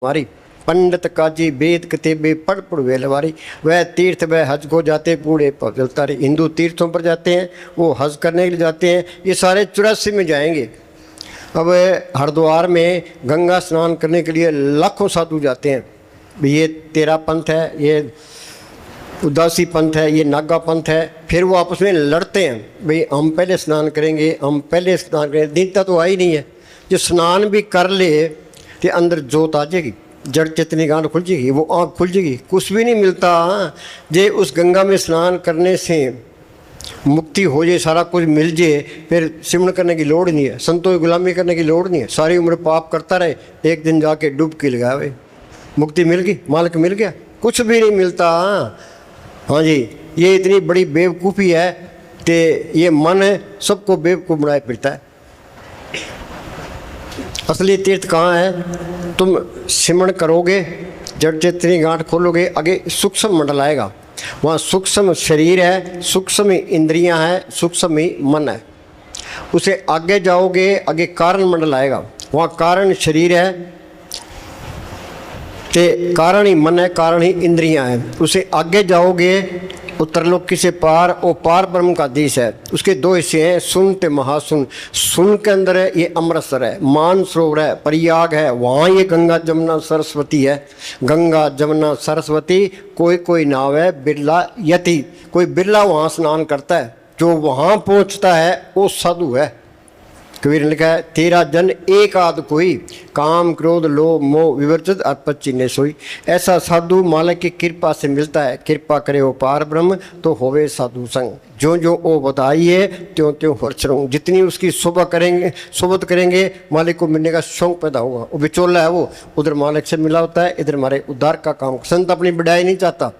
हमारी पंडित काजी वेद किताबे पढ़ पढ़ वेलवारी। वह तीर्थ वह हज को जाते बूढ़े पचलता रही। हिंदू तीर्थों पर जाते हैं, वो हज करने के लिए जाते हैं। ये सारे 84 में जाएंगे। अब हरिद्वार में गंगा स्नान करने के लिए लाखों साधु जाते हैं। ये तेरा पंथ है, ये उदासी पंथ है, ये नागा पंथ है। फिर वो आपस में लड़ते हैं, भाई हम पहले स्नान करेंगे, हम पहले स्नान करेंगे। दीनता तो आई नहीं है। जो स्नान भी कर ले तो अंदर जोत आ जाएगी, जड़ चेतनी गांठ खुल जाएगी, वो आँख खुल जाएगी। कुछ भी नहीं मिलता जे उस गंगा में स्नान करने से मुक्ति हो जाए, सारा कुछ मिल जाए, फिर सिमरण करने की लोड़ नहीं है, संतों की गुलामी करने की लोड़ नहीं है। सारी उम्र पाप करता रहे, एक दिन जाके डुबकी लगावे, मुक्ति मिल गई, मालिक मिल गया। कुछ भी नहीं मिलता। हाँ जी, ये इतनी बड़ी बेवकूफ़ी है कि ये मन है सबको बेवकूफ़ बनाए फिरता है। असली तीर्थ कहाँ है? तुम सिमरण करोगे, जड़ चेतनी गांठ खोलोगे, आगे सूक्ष्म मंडल आएगा। वहाँ सूक्ष्म शरीर है, सूक्ष्म इंद्रियां हैं, सूक्ष्म ही मन है। उसे आगे जाओगे, आगे कारण मंडल आएगा। वहाँ कारण शरीर है, ते कारण ही मन है, कारण ही इंद्रियां हैं। उसे आगे जाओगे उत्तरलोकी से पार, वो पार ब्रह्म का देश है। उसके दो हिस्से हैं, सुन ते महासुन। सुन के अंदर है ये अमृतसर है, मानसरोवर है, प्रयाग है, वहाँ ये गंगा जमुना सरस्वती है। गंगा जमुना सरस्वती, कोई कोई नाव है बिरला यति, कोई बिरला वहाँ स्नान करता है। जो वहाँ पहुँचता है वो साधु है। कबीर ने लिखा है, तेरा जन एक आध कोई, काम क्रोध लोभ मोह विवर्जित अर्पच्ची ने सोई। ऐसा साधु मालिक की कृपा से मिलता है। कृपा करे वो पार ब्रह्म तो होवे साधु संग। जो जो वो बताइए त्यों त्यों हर्ष रहूं। जितनी उसकी शोभा करेंगे, सोबत करेंगे, मालिक को मिलने का शौक पैदा होगा। वो बिचौला है, वो उधर मालिक से मिला होता है, इधर हमारे उद्धार का काम। संत अपनी बढ़ाई नहीं चाहता,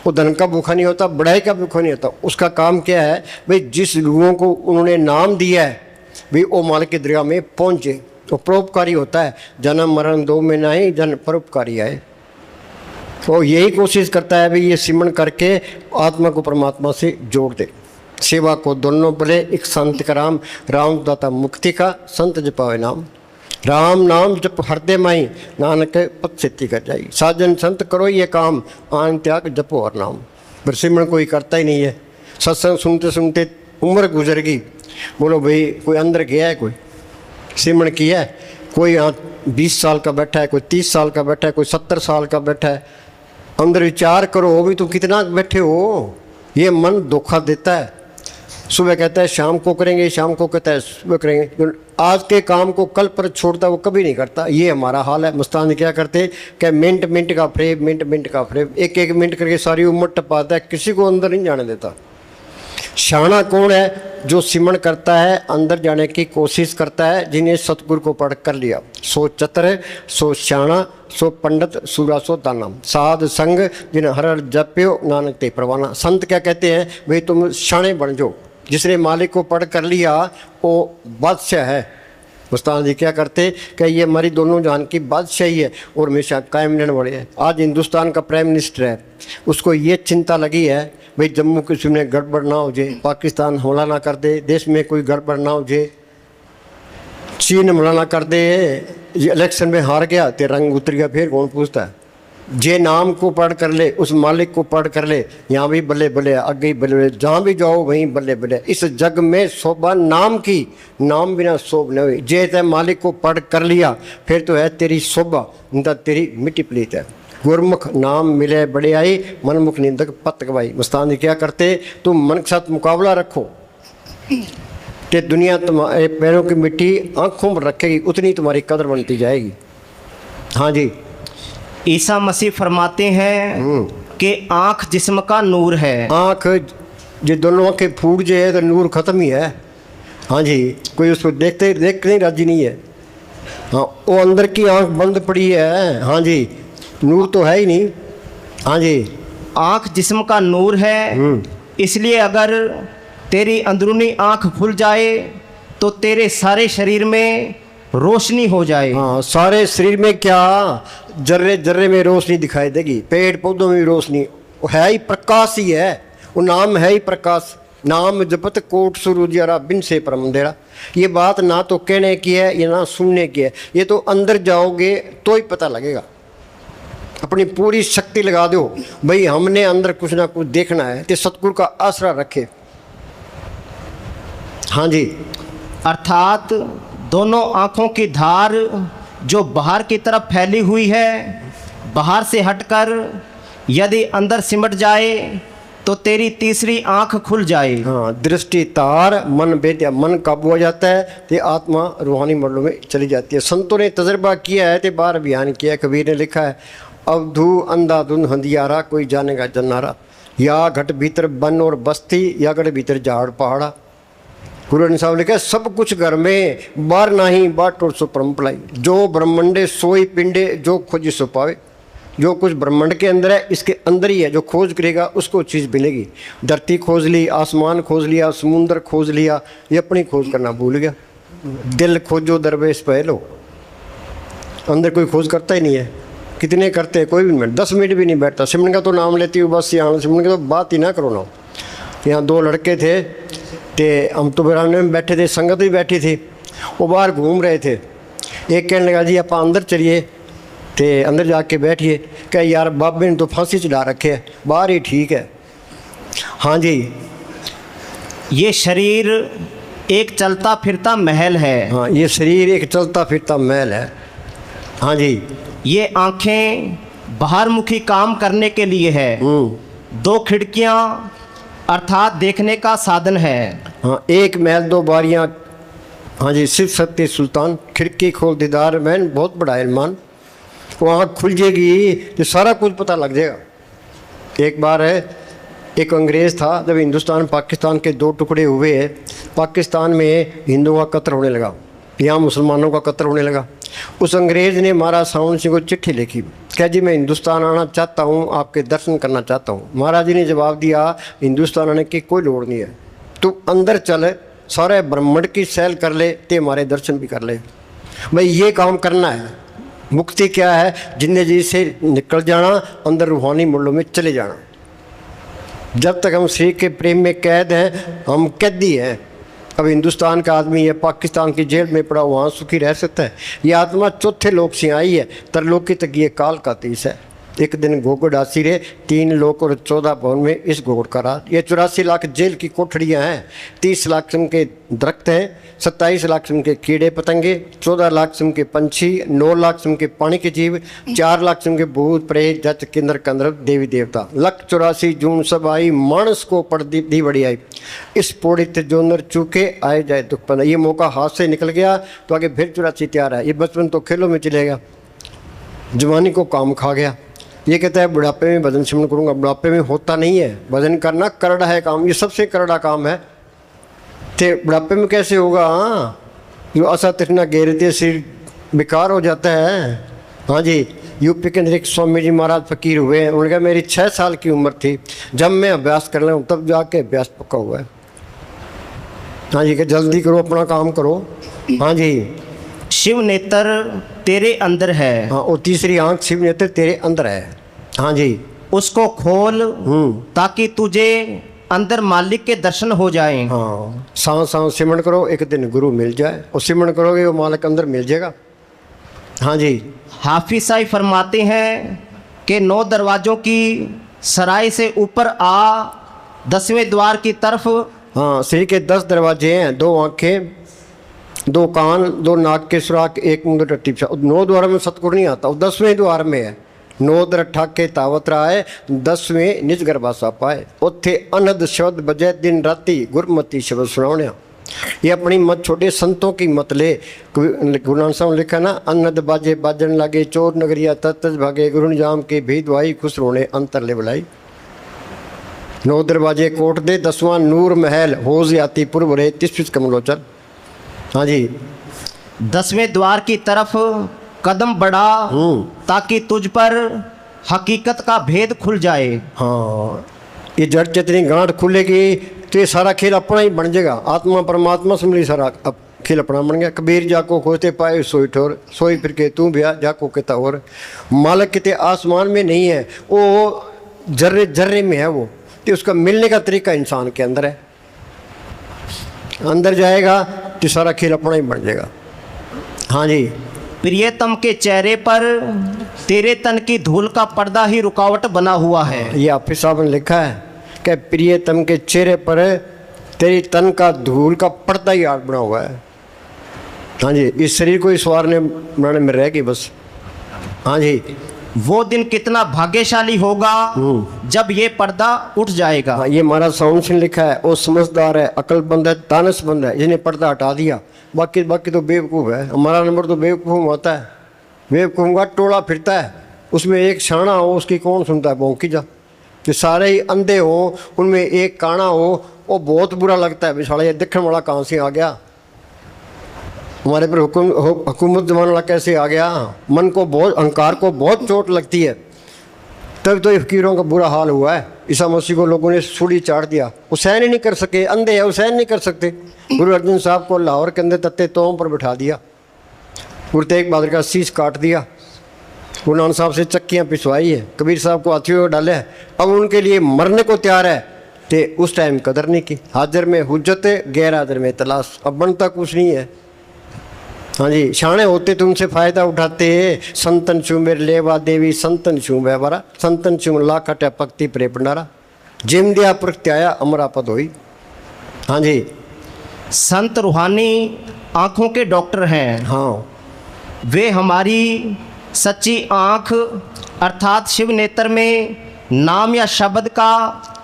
वो धन का भूखा नहीं होता, बढ़ाई का भूखा नहीं होता। उसका काम क्या है भाई, जिस लोगों को उन्होंने नाम दिया है भी वो मालिक के दरिया में पहुँचे, तो परोपकारी होता है। जन्म मरण दो में नहीं, जन परोपकारी है। तो यही कोशिश करता है भी ये सिमरण करके आत्मा को परमात्मा से जोड़ दे। सेवा को दोनों बोले, एक संत का राम, राम दाता मुक्ति का, संत जपावे नाम। राम नाम जप हृदय माई, नानक पद सिद्धि कर जाई। साजन संत करो ये काम, आन त्याग जपो हर नाम। पर सिमरण कोई करता ही नहीं है। सत्संग सुनते सुनते उम्र गुजर गई। बोलो भाई, कोई अंदर गया है, कोई सिमरण किया है? कोई यहाँ 20 साल का बैठा है, कोई 30 साल का बैठा है, कोई 70 साल का बैठा है। अंदर विचार करो भी तुम कितना बैठे हो। ये मन धोखा देता है। सुबह कहता है शाम को करेंगे, शाम को कहता है सुबह करेंगे। आज के काम को कल पर छोड़ता वो कभी नहीं करता। ये हमारा हाल है। मस्तान क्या करते क्या, मिनट मिनट का फ्रेम, मिनट मिनट का फ्रेम, एक एक मिनट करके सारी उम्र टपाता है, किसी को अंदर नहीं जाने देता। शाना कौन है? जो सिमरण करता है, अंदर जाने की कोशिश करता है, जिन्हें सतगुरु को पढ़ कर लिया। सो चतर, सो शाना, सो पंडित, सूरा सो दाना। साध संग जिन हर हर जप्यो, नानक ते परवाना। संत क्या कहते हैं भाई, तुम शाणे बन जाओ। जिसने मालिक को पढ़ कर लिया वो बादशाह है। मुस्तान जी क्या करते कि ये हमारी दोनों जान की बादशाही है और हमेशा कायम रहने वाले है। आज हिंदुस्तान का प्राइम मिनिस्टर है, उसको ये चिंता लगी है भाई जम्मू कश्मीर में गड़बड़ ना हो जाए, पाकिस्तान हमला ना कर दे, देश में कोई गड़बड़ ना हो जाए, चीन हमला ना कर दे। ये इलेक्शन में हार गया तो रंग उतर गया, फिर कौन पूछता है? जे नाम को पढ़ कर ले, उस मालिक को पढ़ कर ले, यहाँ भी बल्ले बल्ले, आगे ही बल्ले बल्ले, जहाँ भी जाओ वहीं बल्ले बल्ले। इस जग में शोभा नाम की, नाम बिना शोभ न हुई। जे ते मालिक को पढ़ कर लिया फिर तो है तेरी शोभा, नहीं तेरी मिट्टी पलीत है। गुरमुख नाम मिले बड़े आई, मनमुख निंदक पत गवाई। मुस्तान जी क्या करते, तुम मन के साथ मुकाबला रखो कि दुनिया तुम्हारे पैरों की मिट्टी आँखों पर रखेगी, उतनी तुम्हारी कदर बनती जाएगी। हाँ जी, ईसा मसीह फरमाते हैं कि आँख जिस्म का नूर है। आँख जो दोनों आँखें फूट जाए तो नूर ख़त्म ही है। हाँ जी, कोई उसको देखते देख नहीं राजी नहीं है। हाँ, वो अंदर की आँख बंद पड़ी है। हाँ जी, नूर तो है ही नहीं। हाँ जी, आँख जिस्म का नूर है, इसलिए अगर तेरी अंदरूनी आँख खुल जाए तो तेरे सारे शरीर में रोशनी हो जाए। हाँ, सारे शरीर में क्या, जर्रे जर्रे में रोशनी दिखाई देगी, पेड़ पौधों में भी रोशनी। वो है ही प्रकाश ही है, वो नाम है ही प्रकाश। नाम जपत कोट सुरुजियारा बिन से परम देरा। ये बात ना तो कहने की है ये ना सुनने की है, ये तो अंदर जाओगे तो ही पता लगेगा। अपनी पूरी शक्ति लगा दो भाई, हमने अंदर कुछ ना कुछ देखना है तो सतगुरु का आसरा रखे। हाँ जी, अर्थात दोनों आँखों की धार जो बाहर की तरफ फैली हुई है, बाहर से हटकर यदि अंदर सिमट जाए तो तेरी तीसरी आँख खुल जाए। हाँ, दृष्टि तार मन बेदिया, मन काबू हो जाता है तो आत्मा रूहानी मंडलों में चली जाती है। संतों ने तजर्बा किया है तो बार बयान किया है। कबीर ने लिखा है, अवधू अंधा धुन हंदियारा कोई जानेगा जन्नारा, या घट भीतर बन और बस्ती या घट भीतर झाड़ पहाड़ा। गुरु ने साहब लिखा, सब कुछ घर में बार नहीं बाट और सो परम पलाई, जो ब्रह्मंडे सोई पिंडे जो खोजी सो पावे। जो कुछ ब्रह्मांड के अंदर है इसके अंदर ही है, जो खोज करेगा उसको चीज़ मिलेगी। धरती खोज ली, आसमान खोज लिया, समुंदर खोज लिया, ये अपनी खोज करना भूल गया। दिल खोजो दरवेश पहलो, अंदर कोई खोज करता ही नहीं है। कितने करते हैं, कोई भी मिनट 10 मिनट भी नहीं बैठता। सिमरन का तो नाम लेती हूँ बस, यहाँ सिमरन की तो बात ही ना करो ना। यहाँ 2 लड़के थे ते हम तो बरामदे में बैठे थे, संगत भी बैठी थी, वो बाहर घूम रहे थे। एक कहने लगा, जी आप अंदर चलिए, ते अंदर जाके बैठिए। कह यार बाबे ने तो फांसी चढ़ा रखे है, बाहर ही ठीक है। हाँ जी, ये शरीर एक चलता फिरता महल है। हाँ, ये शरीर एक चलता फिरता महल है। हाँ जी, ये आँखें बाहरमुखी काम करने के लिए है। 2 खिड़कियाँ अर्थात देखने का साधन है। हाँ, एक महल 2 बारियाँ। हाँ जी, सिर्फ सत्य सुल्तान खिड़की खोल दीदार मैन बहुत बड़ा इल्मान। वो आँख खुल जाएगी तो सारा कुछ पता लग जाएगा। एक बार है, एक अंग्रेज़ था, जब हिंदुस्तान पाकिस्तान के 2 टुकड़े हुए, पाकिस्तान में हिंदुओं का कत्ल होने लगा, यहाँ मुसलमानों का कत्ल होने लगा। उस अंग्रेज़ ने महाराज सावंत सिंह को चिट्ठी लिखी, कह जी मैं हिंदुस्तान आना चाहता हूँ, आपके दर्शन करना चाहता हूँ। महाराज जी ने जवाब दिया, हिंदुस्तान आने की कोई लोड़ नहीं है, तू अंदर चल, सारे ब्रह्मांड की सैर कर ले, ते हमारे दर्शन भी कर ले। भाई ये काम करना है। मुक्ति क्या है? जिंदगी से निकल जाना, अंदर रूहानी मंडलों में चले जाना। जब तक हम श्री के प्रेम में कैद हैं, हम कैदी हैं। अब हिंदुस्तान का आदमी है, पाकिस्तान की जेल में पड़ा, वहाँ सुखी रह सकता है। ये आत्मा चौथे लोक से आई है, तरलोकी तक ये काल का तीस है। एक दिन घोगड़ आसी रे, 3 लोक और 14 भवन में इस घोगड़ का राज। ये 84 लाख जेल की कोठड़ियाँ हैं, 30 लाख किस्म के दरख्त हैं, 27 लाख किस्म के कीड़े पतंगे, 14 लाख किस्म के पंछी, 9 लाख किस्म के पानी के जीव, 4 लाख किस्म के भूत प्रेत जच किन्नर कंदर देवी देवता। 184 जून सब आई, मानस को पड़ दी बड़ी आई। इस पौड़ी ते जो नर चूके आए जाए दुख पना। ये मौका हाथ से निकल गया तो आगे फिर 84 तैयार है। ये बचपन तो खेलों में चलेगा, जवानी को काम खा गया। ये कहता है बुढ़ापे में भजन सिमरन करूँगा, बुढ़ापे में होता नहीं है। भजन करना करड़ा है काम, ये सबसे करड़ा काम है। ते बुढ़ापे में कैसे होगा? हाँ, जो असा तिरना घेरते सिर बेकार हो जाता है। हाँ जी, यूपी के अंदर एक स्वामी जी महाराज फकीर हुए हैं। उन्होंने कहा मेरी 6 साल की उम्र थी जब मैं अभ्यास कर रहा हूँ, तब जाके अभ्यास पक्का हुआ है। हाँ जी, कि जल्दी करो, अपना काम करो। हाँ जी, शिव नेत्र तेरे अंदर है। हाँ, और तीसरी आंख शिव नेत्र तेरे अंदर है। हाँ जी, उसको खोल ताकि तुझे अंदर मालिक के दर्शन हो जाएं। हाँ, सांस सांस सिमरन करो, एक दिन गुरु मिल जाए। और सिमरन करोगे वो मालिक अंदर मिल जाएगा। हाँ जी, हाफिज साहब फरमाते हैं कि 9 दरवाज़ों की सराय से ऊपर आ, 10वें द्वार की तरफ। हाँ, शरीर के 10 दरवाजे हैं, 2 आँखें, 2 कान, 2 नाक के सुराख, 1 मुंह टट्टी पिछा। 9 द्वार में सतगुरु नहीं आता, 10वें द्वार में है। 9 दर ठाके तावत राय, 10वें निज गर्भासा पाए। उत्थे अनहद शब्द बजे दिन राती, गुरमती शब्द सुनावने। ये अपनी मत छोटे संतों की मत ले। गुरु नानक साहब ने लिखा ना, अनहद बाजे बाजन लागे, चोर नगरिया तत्ज भागे, गुरु निजाम के भी दवाई, खुश रोने अंतर ले बुलाई। 9 दरवाजे कोट दे, 10वां नूर महल, होज याति पूर्व रे, 30 कमलोचर। हाँ जी, 10वें द्वार की तरफ कदम बढ़ा ताकि तुझ पर हकीकत का भेद खुल जाए। हाँ, ये जड़ चेतनी गांठ खुलेगी तो ये सारा खेल अपना ही बन जाएगा। आत्मा परमात्मा से मिली, सारा अब खेल अपना बन गया। कबीर जाको खोते पाए सोई ठोर, सोई फिर के तू भैया जाको कहता और। मालिक किते आसमान में नहीं है, वो जर्रे जर्रे में है वो, तो उसका मिलने का तरीका इंसान के अंदर है। अंदर जाएगा तो सारा खेल अपना ही बन जाएगा। हाँ जी, प्रियतम के चेहरे पर तेरे तन की धूल का पर्दा ही रुकावट बना हुआ है। ये हाफिज साहब ने लिखा है कि प्रियतम के चेहरे पर तेरी तन का धूल का पर्दा ही आड़ बना हुआ है। हाँ जी, इस शरीर को इस वारने बनाने में रहेगी बस। हाँ जी, वो दिन कितना भाग्यशाली होगा जब ये पर्दा उठ जाएगा। हाँ, ये महाराज साउंड सिंह लिखा है, वो समझदार है, अकलमंद है, दानशमंद है, जिसने पर्दा हटा दिया। बाकी तो बेवकूफ़ है। हमारा नंबर तो बेवकूफ़ होता है। बेवकूफ़ का टोला फिरता है, उसमें एक शाना हो उसकी कौन सुनता है, भौंकी जा। कि सारे ही अंधे हो, उनमें एक काना हो, वो बहुत बुरा लगता है। बेचारा ये देखने वाला कहाँ से आ गया, हमारे पर हुकूमत जमाने वाला कैसे आ गया। मन को बहुत, अहंकार को बहुत चोट लगती है। तब तो फकीरों का बुरा हाल हुआ है। ईसा मसीह को लोगों ने सूली चाट दिया, वो सहन ही नहीं कर सके, अंधे है, वो सहन नहीं कर सकते। गुरु अर्जुन साहब को लाहौर के अंदर तत्ते तोम पर बिठा दिया, गुरु तेग बहादुर का शीश काट दिया, गुरु नानक साहब से चक्कियाँ पिसवाई है, कबीर साहब को हाथियों में डाले, अब उनके लिए मरने को तैयार है। तो उस टाइम कदर नहीं की। हाजिर में हुज्जत, गैर हाजिर में तलाश। अब बनता कुछ नहीं है। हाँ जी, शाणे होते तुमसे फ़ायदा उठाते, संतन छू मेरे लेवा देवी, संतन छू व्यवहारा, संतन छू लाख अट्या पक्ति प्रे भंडारा, जिम दिया प्रत्याया अमरा पद होई। हाँ जी, संत रूहानी आँखों के डॉक्टर हैं। हाँ, वे हमारी सच्ची आँख अर्थात शिव नेत्र में नाम या शब्द का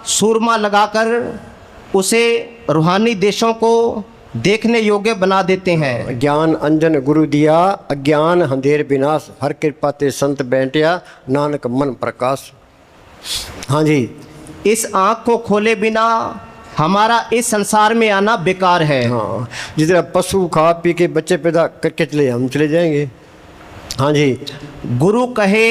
सूरमा लगाकर उसे रूहानी देशों को देखने योग्य बना देते हैं। ज्ञान अंजन गुरु दिया, अज्ञान अंधेर विनाश, हर कृपा ते संत बैठिया, नानक मन प्रकाश। हाँ जी, इस आँख को खोले बिना हमारा इस संसार में आना बेकार है। हाँ, जिस तरह पशु खा पी के बच्चे पैदा करके चले, हम चले जाएंगे। हाँ जी, गुरु कहे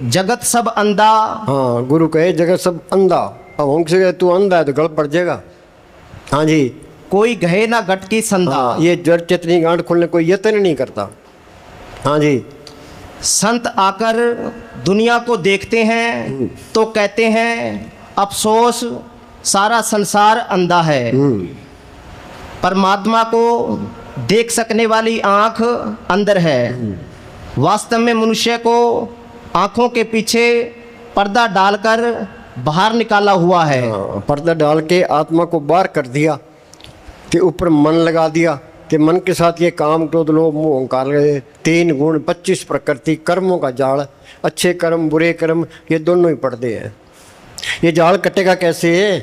जगत सब अंधा। हाँ, गुरु कहे जगत सब अंधा। अब हमसे तू अंधा है तो गल पड़ जाएगा। हाँ जी, कोई गहे ना गट की संधा। हाँ, ये जड़ चेतनी गांठ खोलने कोई यत्न नहीं करता। हाँ जी, संत आकर दुनिया को देखते हैं तो कहते हैं अफसोस सारा संसार अंधा है। परमात्मा को देख सकने वाली आँख अंदर है। वास्तव में मनुष्य को आँखों के पीछे पर्दा डालकर बाहर निकाला हुआ है। हाँ, पर्दा डाल के आत्मा को बाहर कर दिया, के ऊपर मन लगा दिया कि मन के साथ ये काम क्रोध लोभ मोह अहंकार, 3 गुण 25 प्रकृति, कर्मों का जाल, अच्छे कर्म बुरे कर्म, ये दोनों ही पर्दे हैं। ये जाल कटेगा कैसे है?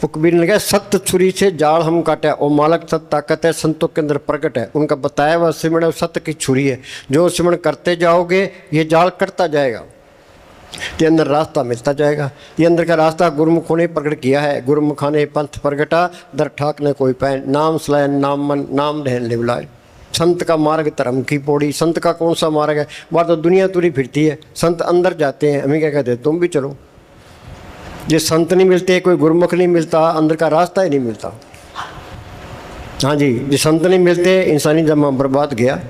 वो कबीर ने कहा सत्य छुरी से जाल हम काटे, और मालक सत्य ताकत है, संतों के अंदर प्रकट है। उनका बताया हुआ सिमरण सत्य की छुरी है। जो सिमरण करते जाओगे ये जाल कटता जाएगा, ये अंदर रास्ता मिलता जाएगा। ये अंदर का रास्ता गुरुमुखों ने प्रकट किया है। गुरुमुखा ने पंथ प्रगटा, दर ठाक ने कोई पैन, नाम सलायन नाम मन, नाम रहन ले बुलाए। संत का मार्ग धर्म की पौड़ी। संत का कौन सा मार्ग है? बाहर तो दुनिया तुरी फिरती है, संत अंदर जाते हैं। हमें क्या कहते हैं, तुम भी चलो। ये संत नहीं मिलते, कोई गुरुमुख नहीं मिलता, अंदर का रास्ता ही नहीं मिलता। हाँ जी, ये संत नहीं मिलते, इंसानी जमा बर्बाद गया।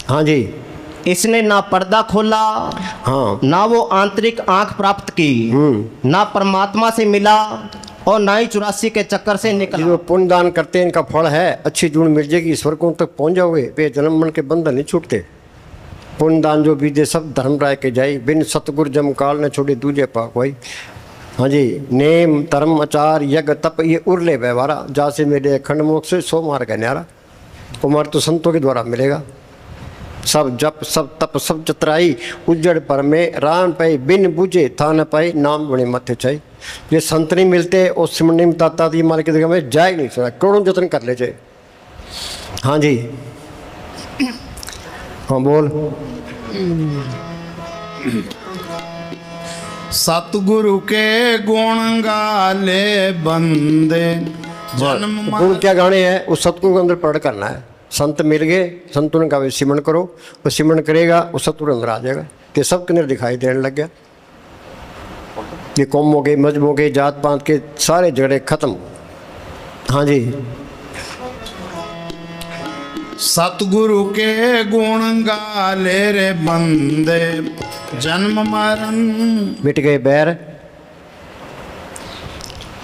हाँ जी, इसने ना पर्दा खोला, हाँ, ना वो आंतरिक आंख प्राप्त की, ना परमात्मा से मिला और ना ही 84 के चक्कर से निकला। जो पुण्य दान करते हैं इनका फल है, अच्छी जून मिल जाएगी, स्वर्गों तक पहुंच जाओगे। पे जन्म मन के बंधन नहीं छूटते। पुण्य दान जो बीजे सब धर्म राय के जाई, बिन सतगुर जम काल न छोड़े दूजे पाक भाई। हाँ जी, नेम धर्म आचार यज्ञ तप ये उरले व्यवहारा, जा से मेरे अखंड मोक्ष से सो मार्ग है न्यारा। कुमार तो संतों के द्वारा मिलेगा। सब जप सब तप सब चतराई, उज्जड़ पर में राम पाई, बिन बुझे था न पाई, नाम बने मथे चाई। ये संत नहीं मिलते और सिमरण नहीं मिलता, तो ये मार के जगह में जा ही नहीं सकता। करोड़ों जतन कर ले जाए। हाँ जी, हाँ बोल। सतगुरु के गुण गाले बंदे, जन्म गुण क्या गाने हैं? उस सतगुरु के अंदर प्रकट करना है। संत मिल गए, संतों ने कहा सिमरण करो, वो सिमरण करेगा, वो सतगुरु अंदर आ जाएगा। ये सब के अंदर दिखाई देने लग गया। ये कौम हो गए, मजहब हो गए, जात पात के सारे झगड़े खत्म। हाँ जी, सतगुरु के गुण गाले रे बंदे, जन्म मरण मिट गए बैर।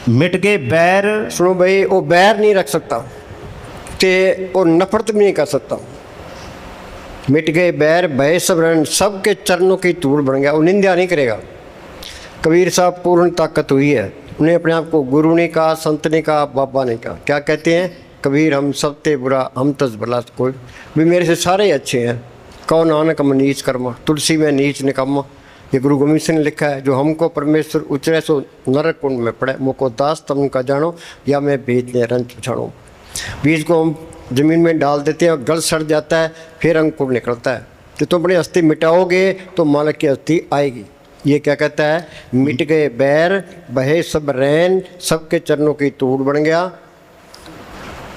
मिट गए बैर। सुनो भाई, वो बैर नहीं रख सकता। ते और नफरत भी नहीं कर सकता। मिट गए बैर भय सब रण, सबके चरणों की धूल बन गया, वो निंदा नहीं करेगा। कबीर साहब पूर्ण ताकत हुई है, उन्हें अपने आप को गुरु ने कहा, संत ने कहा, बाबा ने कहा। क्या कहते हैं कबीर, हम सब ते बुरा हम तस भला कोई, भी मेरे से सारे अच्छे हैं। कहो नानक हम नीच कर्मा, तुलसी में नीच निकम्मा, ये गुरु गोविंद सिंह ने लिखा है। जो हमको परमेश्वर उचरे सो नरक कुंड में पड़े, मुको दास तम का जानो, या मैं बीज ने रंग छाड़ो। बीज को हम ज़मीन में डाल देते हैं और गल सड़ जाता है, फिर अंकुर निकलता है। तो तुम अपनी अस्थि मिटाओगे तो मालिक की अस्थि आएगी। ये क्या कहता है, मिट गए बैर बहे सब रैन, सबके चरणों की धूल बन गया।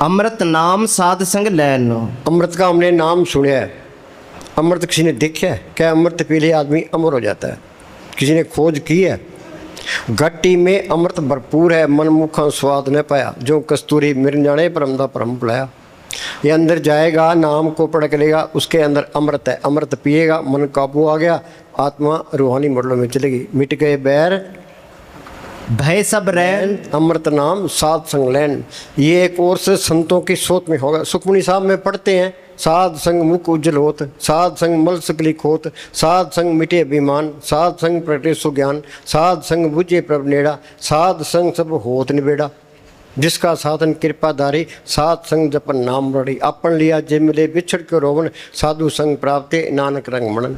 अमृत नाम साध संग लैन, अमृत का हमने नाम सुना है, अमृत किसी ने देखा है क्या? अमृत पी ले आदमी अमर हो जाता है, किसी ने खोज की है? घट्टी में अमृत भरपूर है, मन मुखा स्वाद न पाया, जो कस्तूरी मिर्न जाने परमदा परम बुलाया। ये अंदर जाएगा, नाम को पढ़ करेगा, उसके अंदर अमृत है, अमृत पिएगा, मन काबू आ गया, आत्मा रूहानी मॉडलों में चलेगी। मिट गए बैर भय सब रैन, अमृत नाम साध संग लैन। ये एक और से संतों की सोच में होगा। सुखमणि साहब में पढ़ते हैं, साध संग मुख उज्जवल होत, साध संग मल सकली खोत, साध संग मिटे अभिमान, साध संग प्रगटे सुज्ञान, साध संग बुझे प्रभ नेड़ा, साध संग सब होत निबेड़ा। जिसका साधन कृपाधारी, साध संग जपन नाम रड़ी, अपन लिया जे मिले बिछड़ के रोवन, साधु संग प्राप्ते नानक रंग मनन।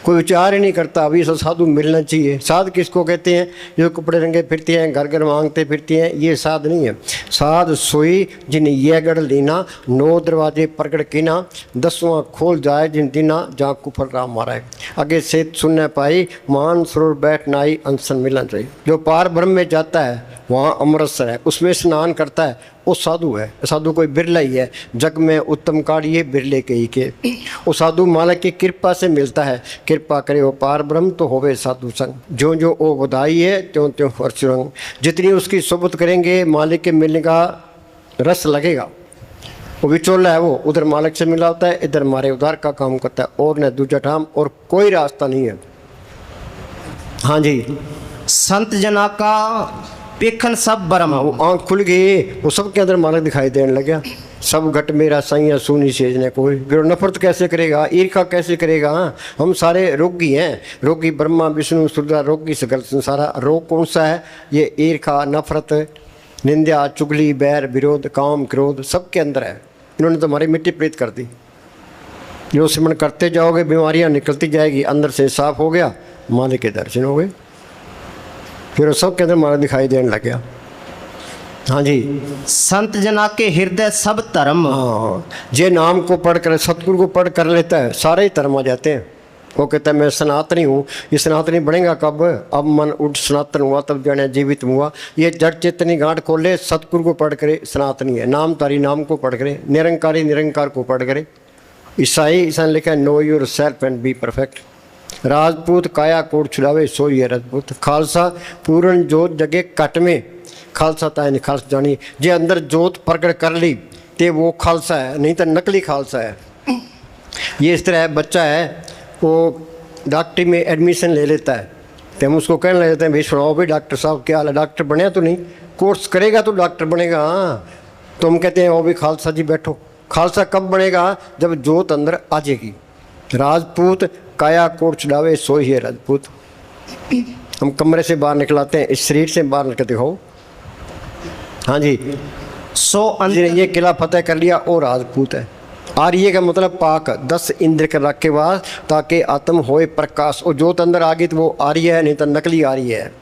कोई विचार ही नहीं करता अभी सब साधु मिलना चाहिए। साध किसको कहते हैं? जो कपड़े रंगे फिरते हैं, घर घर मांगते फिरते हैं, ये साध नहीं है। साध सोई जिन ये गढ़ लीना, 9 दरवाजे प्रगट कीना, 10वां खोल जाए जिन दीना, जहाँ कुफर राम मारा है। आगे से सुनने पाई, मान सरोवर बैठ नाई, अनसन मिलना चाहिए। जो पार ब्रह्म में जाता है वहाँ अमृतसर है, उसमें स्नान करता है, वो साधु है। साधु कोई बिरला ही है, जग में उत्तम कार्य ये बिरले के ही के। वो साधु मालिक की कृपा से मिलता है, कृपा करे वो पार ब्रह्म तो होवे साधु संग। जो जो वो बधाई है त्यों त्यों हर्ष रंग। जितनी उसकी सोबत करेंगे मालिक के मिलने का रस लगेगा। वो विचोला है, वो उधर मालिक से मिला होता है, इधर मारे उधार का काम करता है, और न दूजा ठाम और कोई रास्ता नहीं है। हाँ जी, संत जना का पेखन सब बरम, वो आँख खुल गई, वो सबके अंदर मालिक दिखाई देने लग गया। सब घट मेरा सैया सुनी सेजने कोई, फिर नफरत कैसे करेगा, ईर्खा कैसे करेगा? हम सारे रोगी हैं, रोगी ब्रह्मा विष्णु सुरदा, रोगी सकल संसारा। रोग कौन सा है? ये ईर्खा, नफरत, निंदा, चुगली, बैर, विरोध, काम, क्रोध सबके अंदर है। इन्होंने तो हमारी मिट्टी प्रीत कर दी। जो सिमरण करते जाओगे बीमारियां निकलती जाएगी, अंदर से साफ हो गया, मालिक के दर्शन हो गए, फिर सबके अंदर मालिक दिखाई देने लग गया। हाँ जी, संत जना के हृदय सब धर्म। हाँ, जे नाम को पढ़ कर, सतगुरु को पढ़ कर लेता है, सारे ही धर्म आ जाते हैं। वो कहता है मैं सनातनी हूँ। ये सनातनी बनेगा कब? अब मन उठ सनातन हुआ तब जाने जीवित हुआ। ये जड़ चेतनी गांठ खोले, सतगुरु को पढ़ करे सनातनी है। नाम तारी नाम को पढ़ करे, निरंकारी निरंकार को पढ़ करे। ईसाई ने लिखा है know your self and be perfect. Rajput काया कोट छुड़ावे सोई है राजपूत। खालसा पूर्ण जोत जगे कट में, खालसा ताए ने खालसा जानी। जे अंदर जोत प्रकट कर ली ते वो खालसा है, नहीं तो नकली खालसा है। ये इस तरह बच्चा है, वो डॉक्टरी में एडमिशन ले लेता है, तो हम उसको कहने लग जाते हैं भाई सुनाओ भाई डॉक्टर साहब क्या हाल है? डॉक्टर बने तो नहीं, कोर्स करेगा तो डॉक्टर बनेगा। हाँ, तो हम कहते हैं ओ भाई खालसा जी बैठो। खालसा कब बनेगा? जब जोत अंदर आ जाएगी। राजपूत काया कोट चढ़ावे सोई है राजपूत। हम कमरे से बाहर निकलाते हैं, इस शरीर से बाहर निकल दिखाओ। हाँ जी, जिन्हें ये किला फतेह कर लिया वो राजपूत है। आर्य का मतलब पाक, 10 इंद्र के रख के बाद ताकि आत्म होए प्रकाश। और जोत अंदर आ गई तो वो आर्य है, नहीं तो नकली आर्य है।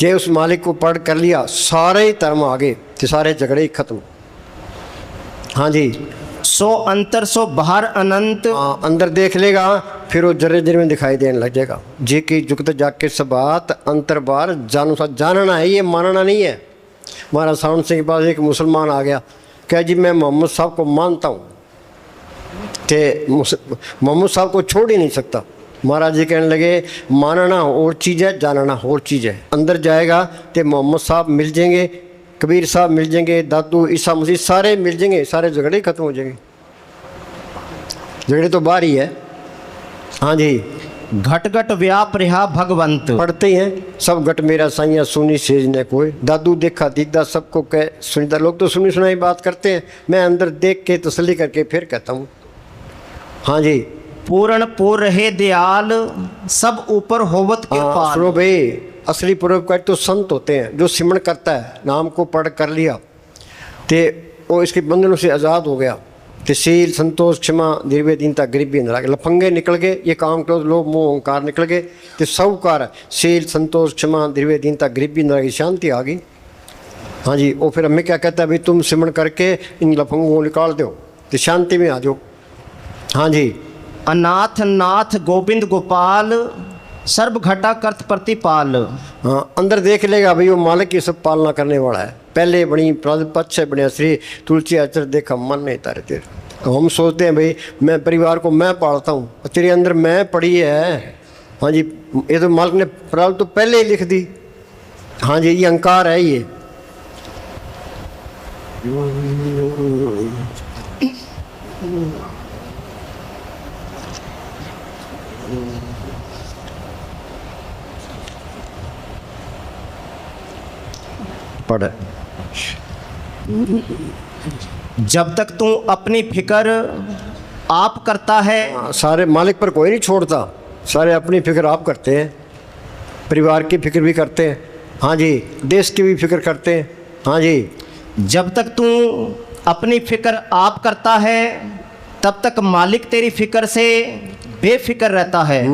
जे उस मालिक को पढ़ कर लिया, सारे ही धर्म आ गए, तो सारे झगड़े ही खत्म। हाँ जी, सो अंतर सो बाहर अनंत। हाँ, अंदर देख लेगा फिर वो जरे जरे में दिखाई देने लग जाएगा। जे की जुगत जाके सब बात अंतर बार जानू सा, जानना है, ये मानना नहीं है। महाराज सावन सिंह के पास एक मुसलमान आ गया, क्या जी मैं मोहम्मद साहब को मानता हूँ, ते मोहम्मद साहब को छोड़ ही नहीं सकता। महाराज जी कहने लगे मानना और चीज़ है, जानना और चीज़ है। अंदर जाएगा तो मोहम्मद साहब मिल जाएंगे, कबीर साहब मिल जाएंगे, दादू ईसा मसीह सारे मिल जाएंगे, सारे झगड़े खत्म हो जाएंगे। झगड़े तो बाहर ही है। हाँ जी, घट घट व्याप रहा भगवंत। पढ़ते ही हैं सब घट मेरा साइया सुनी सेज ने कोई, दादू देखा दीदा सबको कह सुनीता। लोग तो सुनी सुनाई बात करते हैं, मैं अंदर देख के तसल्ली करके फिर कहता हूँ। हाँ जी, पूर्ण पूर रहे दयाल, सब ऊपर होवत के हाँ, पाल। सुनो भाई, असली परोपकार तो संत होते हैं, जो सिमरण करता है, नाम को पढ़ कर लिया ते वो इसके बंधनों से आज़ाद हो गया। तो शील संतोष क्षमा दीर्घ दीनता गरीबी अंदर लफंगे निकल गए, ये काम क्रोध लोभ मोह अहंकार निकल गए, तो साहूकार शील संतोष क्षमा दीर्घ दीनता गरीबी अंदर की शांति आ गई। हाँ जी, वो फिर हमें क्या कहता है भाई, तुम सिमरण करके इन लफंगों को निकाल दो तो शांति में आ जाओ। हाँ जी, अनाथ नाथ गोविंद गोपाल, सर्व घटा कर्त प्रतिपाल। हाँ, अंदर देख लेगा भाई वो मालिक की सब पालना करने वाला है। पहले बनी पच्चे बने श्री तुलसी आचर देखा मन नहीं तारे तेरे। हम सोचते हैं भाई मैं परिवार को मैं पालता हूँ, तेरे अंदर मैं पड़ी है। हाँ जी, ये तो मालिक ने प्रारब्ध तो पहले ही लिख दी। हाँ जी, ये अहंकार है ये। पढ़, जब तक तू अपनी फिक्र आप करता है, हाँ, सारे मालिक पर कोई नहीं छोड़ता, सारे अपनी फिक्र आप करते हैं, परिवार की फिक्र भी करते हैं। हाँ जी, देश की भी फिक्र करते हैं। हाँ जी, जब तक तू अपनी फिक्र आप करता है, तब तक मालिक तेरी फिक्र से बेफिक्र रहता है।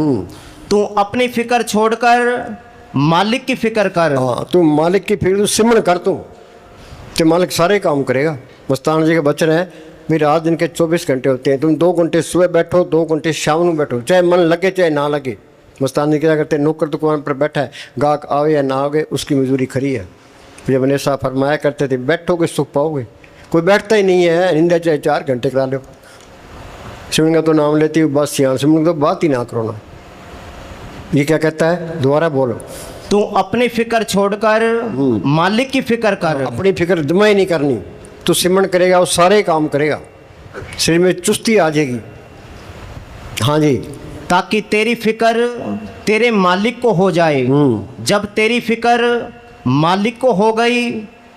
तू अपनी फिक्र छोड़कर मालिक की फिक्र कर। हाँ, तू मालिक की फिक्र तू सिमरण कर, तू तो मालिक सारे काम करेगा। मस्तान जी के वचन है भी रात दिन के 24 घंटे होते हैं, तुम 2 घंटे सुबह बैठो, 2 घंटे शाम में बैठो, चाहे मन लगे चाहे ना लगे। मस्तान जी क्या करते हैं, नौकर दुकान पर बैठा है, गाहक आवे या ना आवे उसकी मजदूरी खरी है। जब ऐसा फरमाया करते थे, बैठोगे सुख पाओगे। कोई बैठता ही नहीं है, निंदा चाहे 4 घंटे करा लो। सिमरन का तो नाम लेती हूँ बस, यहाँ सिमरन तो बात ही ना करो ना। ये क्या कहता है, दोबारा बोलो। तू अपनी फिक्र छोड़कर मालिक की फिक्र कर। अपनी फिक्र जमा ही नहीं करनी, तो सिमरण करेगा वो सारे काम करेगा, शरीर में चुस्ती आ जाएगी। हाँ जी, ताकि तेरी फिक्र तेरे मालिक को हो जाए। जब तेरी फिक्र मालिक को हो गई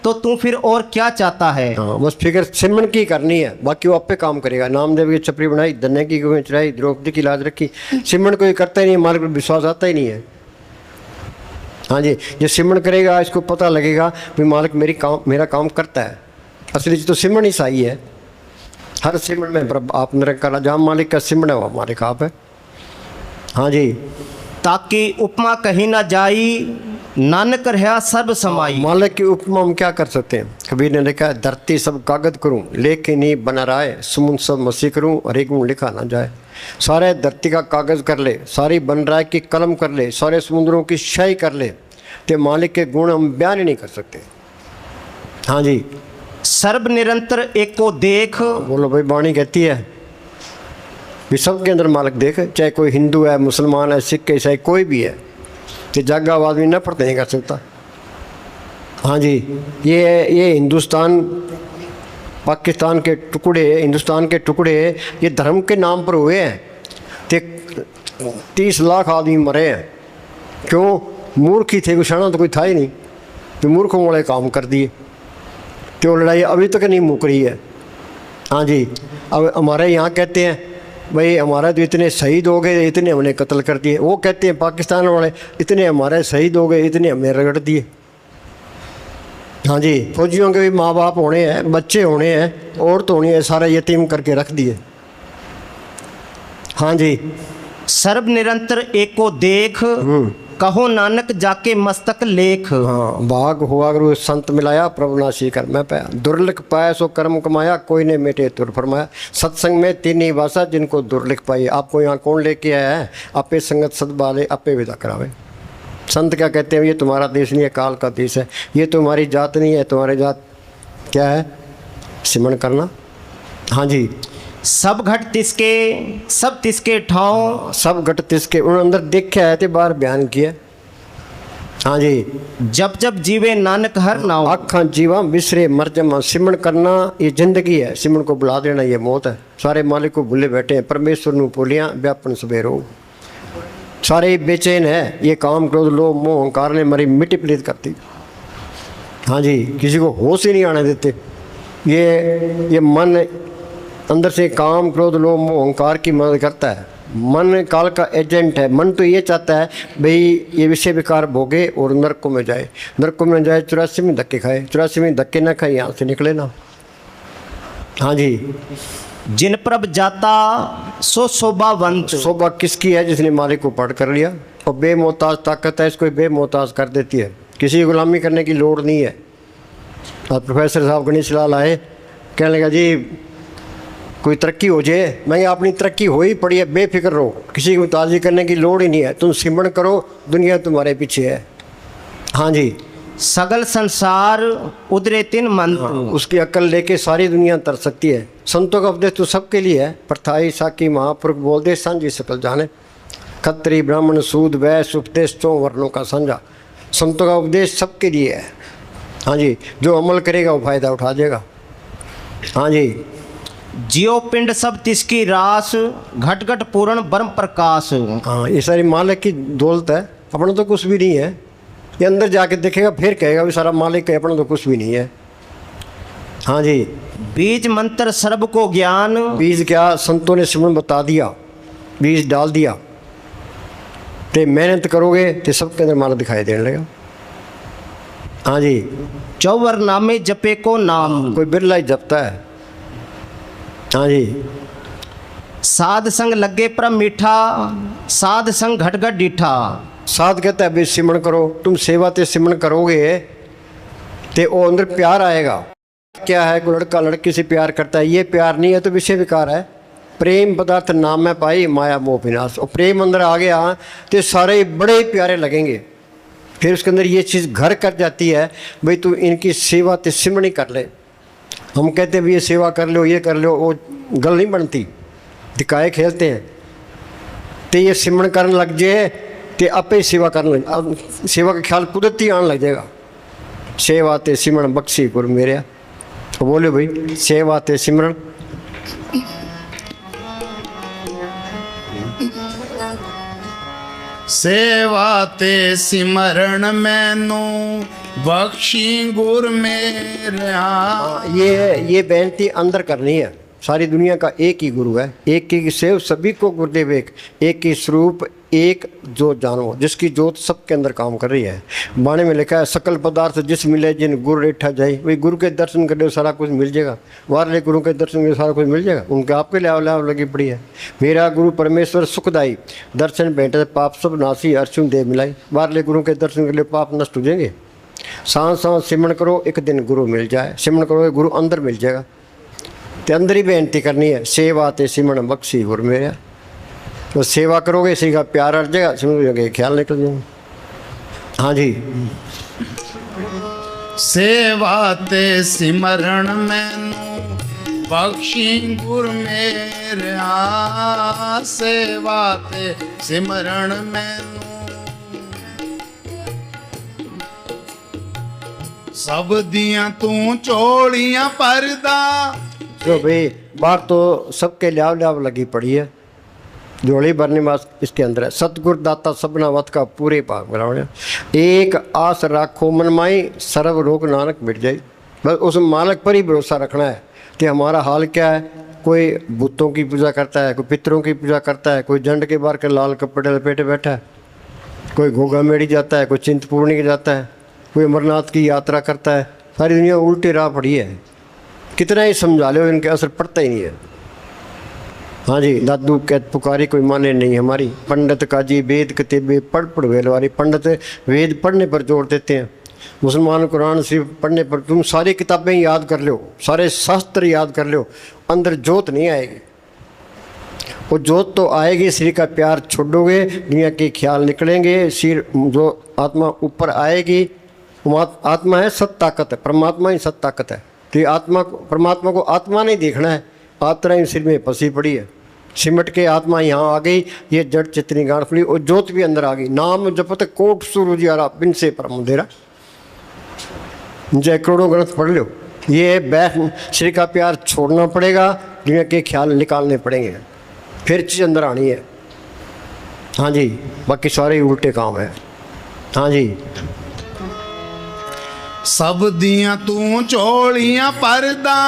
तो तू फिर और क्या चाहता है। हाँ, बस फिक्र सिमरण की करनी है, बाकी वो आप पे काम करेगा। नामदेव की छपरी बनाई, धन्य की गोवें चढ़ाई, द्रौपदी की लाज रखी। सिमरण कोई करता ही नहीं, मालिक पर विश्वास आता ही नहीं है। हाँ जी, ये सिमरण करेगा इसको पता लगेगा भी मालिक मेरा काम करता है। असली तो सिमरण ही सही है। हर सिमरण में आप निरंकार जहाँ मालिक का सिमरण है वहाँ मालिक आप है। हाँ जी, ताकि उपमा कहीं ना जाई, नानक रहा सर्व समाई। मालिक की उपमा हम क्या कर सकते हैं। कबीर ने लिखा है, धरती सब कागज करूं लेकिन नहीं बना रहा है, समुद्र सब मसी करूं और एक गुण लिखा ना जाए। सारे धरती का कागज कर ले, सारी बन रहा है कि कलम कर ले, सारे समुद्रों की शाही कर ले, तो मालिक के गुण हम बयान ही नहीं कर सकते। हाँ जी, सर्व निरंतर एक को देख। बोलो भाई, वाणी कहती है भी सबके अंदर मालिक देख, चाहे कोई हिंदू है, मुसलमान है, सिख ईसाई कोई भी है, तो जागा आदमी नफरत नहीं कर सकता। हाँ जी, ये हिंदुस्तान पाकिस्तान के टुकड़े, हिंदुस्तान के टुकड़े ये धर्म के नाम पर हुए हैं, तो 30 लाख आदमी मरे हैं। क्यों? मूर्ख ही थे, कुछ तो कोई था ही नहीं, तो मूर्खों वाले काम कर दिए, तो लड़ाई अभी तक नहीं मुक रही है। हाँ जी, अब हमारे यहाँ कहते हैं भाई हमारा तो इतने शहीद हो गए, इतने हमने कत्ल कर दिए। वो कहते हैं पाकिस्तान वाले इतने हमारे शहीद हो गए, इतने हमने रगड़ दिए। हाँ जी, फौजियों के भी माँ बाप होने हैं, बच्चे होने हैं, औरत होनी है, सारे यतीम करके रख दिए। हाँ जी, सर्व निरंतर एक को देख, कहो नानक जाके मस्तक लेख। हाँ, भाग हुआ गुरु संत मिलाया, प्रभु नासी कर मैं पाया, दुर्लिख पाया सो कर्म कमाया, कोई ने मेटे तुर फरमाया। सत्संग में 3 ही भाषा जिनको दुर्लिख पाई। आपको यहाँ कौन लेके आया है? आपे संगत सदबाले आपे विदा करावे। संत क्या कहते हैं, ये तुम्हारा देश नहीं है, काल का देश है, ये तुम्हारी जात नहीं है। तुम्हारी जात क्या है? सिमरण करना। हाँ जी, सब घट तिसके सब तिसके ठाव। सब घट तिसके उन्होंने अंदर देखा है, तो बाहर बयान किया। हाँ जी, जब जब जीवे नानक हर नाव। आखा जीवा बिसरे मर जमा। सिमरण करना ये जिंदगी है, सिमरण को बुला देना ये मौत है। सारे मालिक को भूले बैठे हैं, परमेश्वर नू भूलिया व्यापन सबेरो। सारे बेचैन है, ये काम क्रोध लोभ मोह अहंकार ने हमारी मिट्टी पलीत करती। हाँ जी, किसी को होश ही नहीं आने देते। ये मन अंदर से काम क्रोध लोभ मोह अहंकार की मदद करता है। मन काल का एजेंट है। मन तो ये चाहता है भाई ये विषय विकार भोगे और नरकों में जाए, नरकों में जाए 84 में धक्के खाए, 84 में धक्के ना खाए, यहाँ से निकले ना। हाँ जी, जिन प्रभ जाता सो शोभावंत। शोभा किसकी है? जिसने मालिक को पढ़ कर लिया। और बेमोहताज ताकत है, इसको बेमोहताज कर देती है। किसी की गुलामी करने की लोड़ नहीं है। और प्रोफेसर साहब गणेश लाल आए, कहने लगा जी कोई तरक्की हो जाए। मैं अपनी तरक्की हो ही पड़ी है, बेफिक्र रहो, किसी की मुताजी करने की लोड़ ही नहीं है। तुम सिमरण करो, दुनिया तुम्हारे पीछे है। हाँ जी, सगल संसार उदरे तिन मंत्र। उसकी अक्ल लेके सारी दुनिया तर सकती है। संतों का उपदेश तो सबके लिए है। परथाई साकी महापुरुष बोल दे सांझी सकल जाने। खत्री ब्राह्मण सूद वैश्य उपदेश 4 वर्णों का संजा। संतों का उपदेश सबके लिए है। हाँ जी, जो अमल करेगा वो फायदा उठा देगा। हाँ जी, जियो पिंड सब तिसकी रास, घट घट पूर्ण ब्रह्म प्रकाश। हाँ, ये सारी मालिक की दौलत है, अपना तो कुछ भी नहीं है। ये अंदर जाके देखेगा फिर कहेगा भी सारा मालिक है, अपना तो कुछ भी नहीं है। हाँ जी, बीज मंत्र सर्व को ज्ञान। बीज क्या? संतों ने सिमरन बता दिया, बीज डाल दिया। ते मेहनत करोगे तो सबके अंदर माला दिखाई देने लगेगा। हाँ जी, 54 नामे जपे को नाम। कोई बिरला ही जपता है। हाँ जी, साध संग लगे परम मीठा, साध संग घट घट डीठा। साध कहता है भाई सिमरन करो। तुम सेवा ते सिमरन करोगे ते वो अंदर प्यार आएगा। क्या है, कोई लड़का लड़की से प्यार करता है, ये प्यार नहीं है तो विषय विकार है। प्रेम पदार्थ नाम में पाई माया मोह विनाश। और प्रेम अंदर आ गया तो सारे बड़े ही प्यारे लगेंगे। फिर उसके अंदर ये चीज़ घर कर जाती है, भाई तू इनकी सेवा ते सिमरन ही कर ले। हम कहते हैं भाई ये सेवा कर लो, ये कर लो, वो गल नहीं बनती, दिखाए खेलते हैं। तो ये सिमरन करने लग जाए तो आपे सेवा करने लग, सेवा का ख्याल कुदरती आने लग जाएगा। सेवा ते सिमरन बख्शी गुर मेरे। तो बोले भाई सेवा ते सिमरन। सेवा ते सिमरण मैनू बख्शी गुर मेरे। ये बेनती अंदर करनी है। सारी दुनिया का एक ही गुरु है, एक ही सेव सभी को गुरुदेव एक ही स्वरूप, एक जोत जानो, जिसकी जोत सबके अंदर काम कर रही है। बाणे में लिखा है सकल पदार्थ जिस मिले जिन गुरु रेठा जाए। वही गुरु के दर्शन कर लो सारा कुछ मिल जाएगा। वारले गुरु के दर्शन कर सारा कुछ मिल जाएगा। उनके आपके लाभ लाभ लगी पड़ी है। मेरा गुरु परमेश्वर सुखदाई, दर्शन भेंटे पाप सब नासी, अर्जुन देव मिलाई। वारले गुरु के दर्शन कर लो पाप नष्ट हो जाएंगे। सांस सांस सिमरन करो, एक दिन गुरु मिल जाए। सिमरन करो गुरु अंदर मिल जाएगा। तो अंदर ही बेनती करनी है, सेवा ते सिमरन बख्शी गुर मेरे। तो सेवा करोगे इसी का प्यार अड़ जाएगा, सिमरोगे ख्याल निकल जाएगा। हाँ जी, सेवा ते सिमरण मैनू बख्शी गुर मेरे। सेवा ते सिमरण मैनू सब दियां तू चोलियां परदा। तो भाई बात तो सबके ल्याव ल्याव लगी पड़ी है। जोड़ी भरने वास इसके अंदर है। सतगुर दाता सबना वत का पूरे भाग बनाओ। एक आस राखो मन माई, सर्व रोग नानक मिट जाए। बस उस मालिक पर ही भरोसा रखना है कि हमारा हाल क्या है। कोई भूतों की पूजा करता है, कोई पितरों की पूजा करता है, कोई जंड के बाहर के लाल कपड़े लपेटे बैठा है, कोई घोगा मेड़ी जाता है, कोई चिंतपूर्णी के जाता है, कोई अमरनाथ की यात्रा करता है। सारी दुनिया उल्टी राह पड़ी है। कितना ही समझा लो इनके असर पड़ता ही नहीं है। हाँ जी, दादू कहत पुकारी कोई माने नहीं हमारी। पंडित काजी वेद किताबे पढ़ वेलवारी। पंडित वेद पढ़ने पर जोर देते हैं, मुसलमान कुरान शरीफ पढ़ने पर। तुम सारी किताबें याद कर लो, सारे शास्त्र याद कर लो, अंदर जोत नहीं आएगी। वो जोत तो आएगी, श्री का प्यार छोड़ोगे, दुनिया के ख्याल निकलेंगे। सिर जो आत्मा ऊपर आएगी, आत्मा है सत ताकत है, परमात्मा ही सत ताकत है। तो आत्मा परमात्मा को आत्मा नहीं देखना है, आत्मा ही सिर में फंसी पड़ी है। सिमट के आत्मा यहाँ आ गई, ये जड़ चितनी गांठ खुली और जोत भी अंदर आ गई। नाम जपत कोट सूरज यारा बिन से परम अंधेरा। जय करोड़ों ग्रंथ पढ़ लो। ये बैठ श्री का प्यार छोड़ना पड़ेगा, दुनिया के ख्याल निकालने पड़ेंगे, फिर चीज़ अंदर आनी है। हाँ जी, बाकी सारे ही उल्टे काम है। हाँ जी, सब दियां तू चोलियां परदा,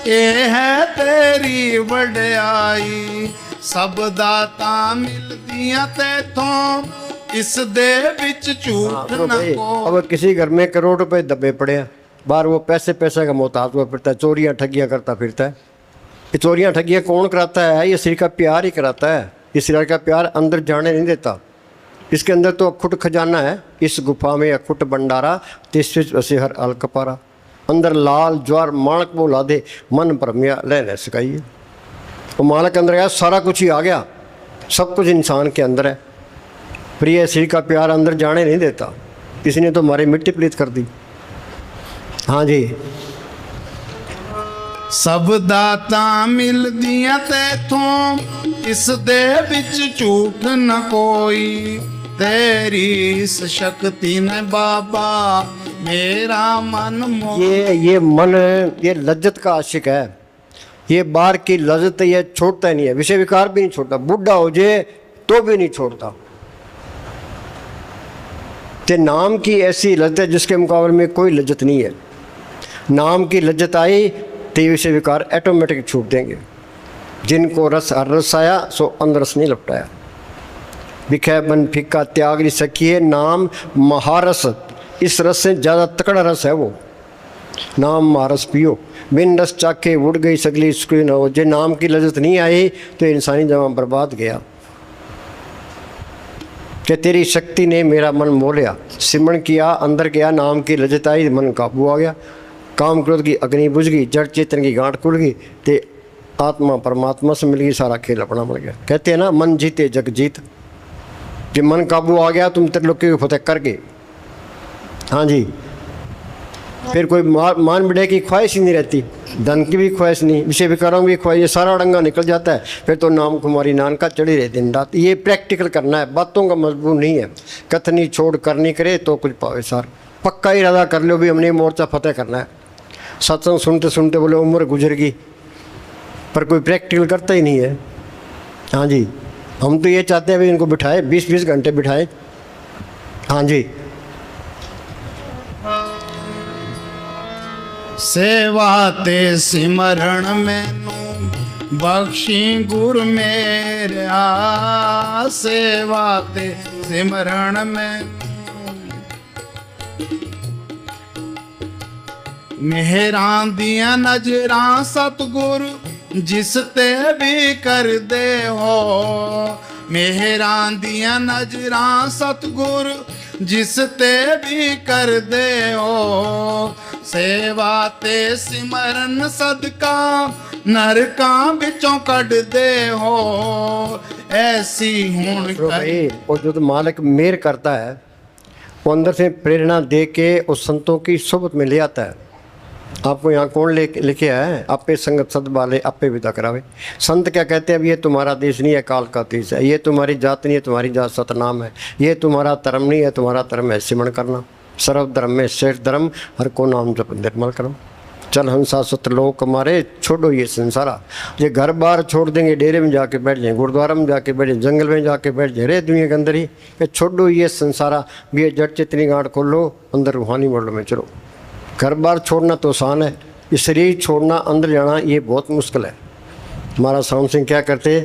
ये है तेरी वड्याई। सब दाता मिलदियां तेथों, इस दे विच झूठ तो न भाई, को। अब किसी घर में करोड़ रुपए दबे पड़े हैं, बाहर वो पैसे का मोहताज हुआ फिरता है, चोरियां ठगियां करता फिरता है। ये चोरियां ठगियां कौन कराता है? ये शरीर का प्यार ही कराता है। ये शरीर का प्यार अंदर जाने नहीं देता। इसके अंदर तो अखुट खजाना है, इस गुफा में अखुट भंडारा, तिस विच वसे हर अल कपारा। अंदर लाल ज्वार माणक बोला दे, मन भरमिया लह सकाइए। वो माणक अंदर गया, सारा कुछ ही आ गया, सब कुछ इंसान के अंदर है। प्रिय शरीर का प्यार अंदर जाने नहीं देता, इसने तो हमारी मिट्टी प्लीत कर दी। हाँ जी, सब दाता मिलदियां तेथों, इस दे विच झूठ न कोई। तेरी इस शक्ति ने बाबा मेरा मन मोह। ये मन ये लज्जत का आशिक है। ये बाहर की लज्जत ये छोड़ता ही नहीं है, विषय विकार भी नहीं छोड़ता, बूढ़ा हो जाए तो भी नहीं छोड़ता। ते नाम की ऐसी लज्जत है जिसके मुकाबले में कोई लज्जत नहीं है। नाम की लज्जत आई तो ये विषय विकार ऑटोमेटिक छूट देंगे। जिनको रस हर रस आया सो अंदर रस नहीं लपटाया। बिखै बन फिक्का त्याग नहीं सकिए, नाम महारस, इस रस से ज़्यादा तकड़ा रस है वो। नाम महारस पियो, बिन रस चाके उड़ गई सगली सुखी न हो। जो नाम की लज्जत नहीं आई तो इंसानी जमा बर्बाद गया। कि तेरी शक्ति ने मेरा मन मोह लिया, सिमरण किया, अंदर गया, नाम की लज्जत आई, मन काबू आ गया। काम क्रोध की अग्नि बुझ गई, जड़ चेतन की गांठ खुल गई, ते आत्मा परमात्मा से मिल गई, सारा खेल अपना बन गया। कहते हैं ना, मन जीते जग जीत। जब मन काबू आ गया तुम त्रिलोकी की फतेह कर गए। हाँ जी, फिर कोई मान बिड़े की ख्वाहिश ही नहीं रहती, धन की भी ख्वाहिश नहीं, विषय विकारों की ख्वाहिश, ये सारा अड़ंगा निकल जाता है। फिर तो नाम कुमारी नानका चढ़ी रहे दिन रात। ये प्रैक्टिकल करना है, बातों का मजबूर नहीं है। कथनी छोड़ करनी करे तो कुछ पावे सार। पक्का इरादा कर लो भी हमने मोर्चा फतेह करना है। सत्संग सुनते सुनते बोले उम्र गुजर गई, पर कोई प्रैक्टिकल करता ही नहीं है। हाँ जी, हम तो ये चाहते हैं भाई इनको बिठाए, 20-20 घंटे बिठाए। हाँ जी, सेवा ते सिमरण मैनू बख्शी गुर मेरा। सेवा ते सिमरण मैनू मेहरां दियां नजरां सतगुर जिस ते भी कर दे हो। मेहरां दियां नजरां सतगुर जिस ते भी कर दे हो। सेवा ते सिमरन सदका नरकां विचों कढ दे हो। ऐसी हुण तो भाई और जो तो मालिक मेहर करता है वो अंदर से प्रेरणा दे के उस संतों की सोबत में ले आता है। आपको यहाँ कौन लेके आया है? आपे संगत सद वाले आपे विदा करावे। संत क्या कहते हैं? अब ये तुम्हारा देश नहीं है, काल का देश है। ये तुम्हारी जात नहीं है, तुम्हारी जात सतनाम है। ये तुम्हारा धर्म नहीं है, तुम्हारा धर्म है सिमरण करना। सर्व धर्म में श्रेष्ठ धर्म, हर को नाम जप निर्मल करम। चल हंसा सतलोक हमारे, छोड़ो ये संसारा। ये घर बार छोड़ देंगे, डेरे में जाके बैठ जाएं, गुरुद्वारा में जाके बैठ जाएं, जंगल में जाके बैठ जाएं, रे दुनिया के अंदर ही। छोड़ो ये संसारा, ये जड़ चितनी गांठ खोलो, अंदर रूहानी वर्ल्ड में चलो। घर बार छोड़ना तो आसान है, ये शरीर छोड़ना, अंदर जाना ये बहुत मुश्किल है। हमारा साउंड सिंह क्या करते,